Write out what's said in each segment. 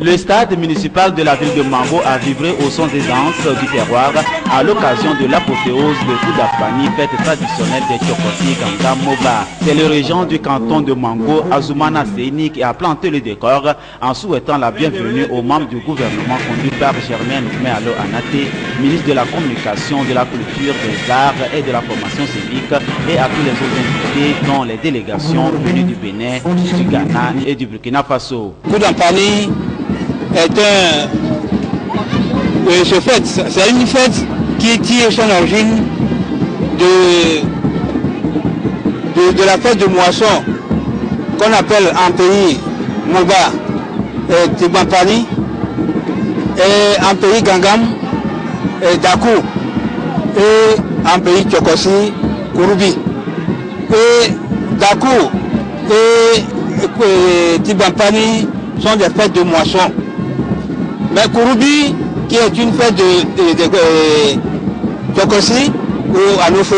Le stade municipal de la ville de Mango a vibré au son des danses du terroir à l'occasion de l'apothéose de Koudapani, fête traditionnelle des Tchokosi Ganga Moba. C'est le régent du canton de Mango, Azumana Seini, qui a planté le décor en souhaitant la bienvenue aux membres du gouvernement conduit par Germaine Kumealo Anate, ministre de la Communication, de la Culture, des Arts et de la Formation civique, et à tous les autres invités, dont les délégations venues du Bénin, du Ghana et du Burkina Faso. Koudapani c'est une fête qui tire son origine de la fête de moisson qu'on appelle en pays Moba et Tibampani, et en pays Gangam et Dakou, et en pays Tchokosi Kouroubi. Et Dakou et Tibampani sont des fêtes de moisson. Mais Kouroubi, qui est une fête de Tchokosi ou Anofo,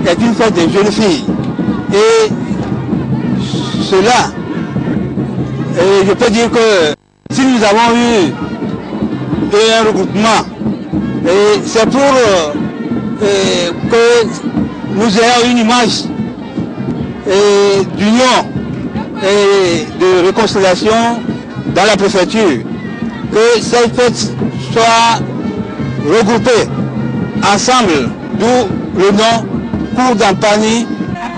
est une fête de jeunes filles. Et cela, je peux dire que si nous avons eu un regroupement, c'est pour que nous ayons une image d'union et de réconciliation dans la préfecture, que ces fêtes soient regroupées ensemble, d'où le nom Koudapani.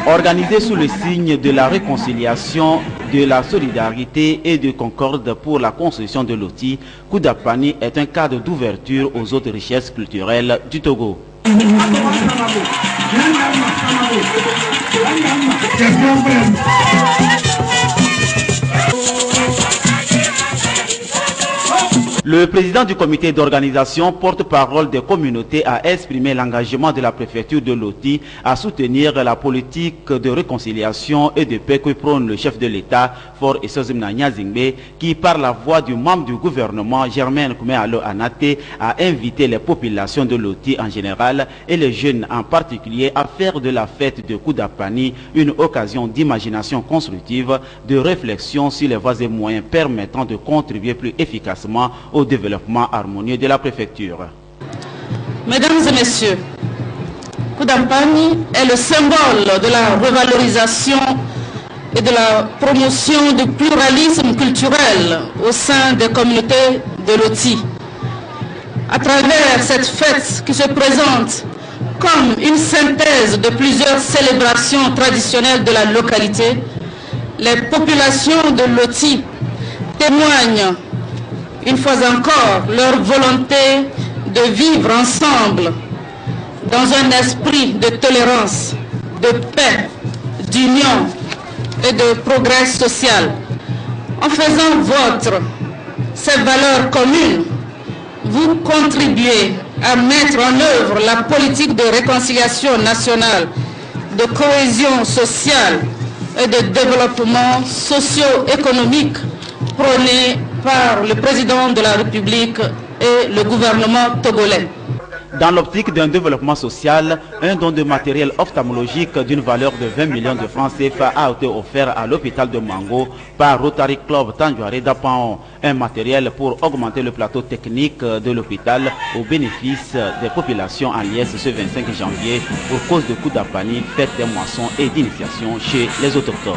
Organisé sous le signe de la réconciliation, de la solidarité et de concorde pour la construction de l'outil, Koudapani est un cadre d'ouverture aux autres richesses culturelles du Togo. Le président du comité d'organisation, porte-parole des communautés, a exprimé l'engagement de la préfecture de Loti à soutenir la politique de réconciliation et de paix que prône le chef de l'État, Faure Essozimna Nyazingbe, qui par la voix du membre du gouvernement, Germaine Kumealo Anate, a invité les populations de Loti en général et les jeunes en particulier à faire de la fête de Koudapani une occasion d'imagination constructive, de réflexion sur les voies et moyens permettant de contribuer plus efficacement au développement harmonieux de la préfecture. Mesdames et messieurs, Koudapani est le symbole de la revalorisation et de la promotion du pluralisme culturel au sein des communautés de Loti. À travers cette fête qui se présente comme une synthèse de plusieurs célébrations traditionnelles de la localité, les populations de Loti témoignent une fois encore leur volonté de vivre ensemble dans un esprit de tolérance, de paix, d'union et de progrès social. En faisant vôtre ces valeurs communes, vous contribuez à mettre en œuvre la politique de réconciliation nationale, de cohésion sociale et de développement socio-économique prônée par le président de la République et le gouvernement togolais. Dans l'optique d'un développement social, un don de matériel ophtalmologique d'une valeur de 20 millions de francs CFA a été offert à l'hôpital de Mango par Rotary Club Tanjouaré d'Apaon. Un matériel pour augmenter le plateau technique de l'hôpital au bénéfice des populations en liesse ce 25 janvier pour cause de Koudapani, fête des moissons et d'initiation chez les autochtones.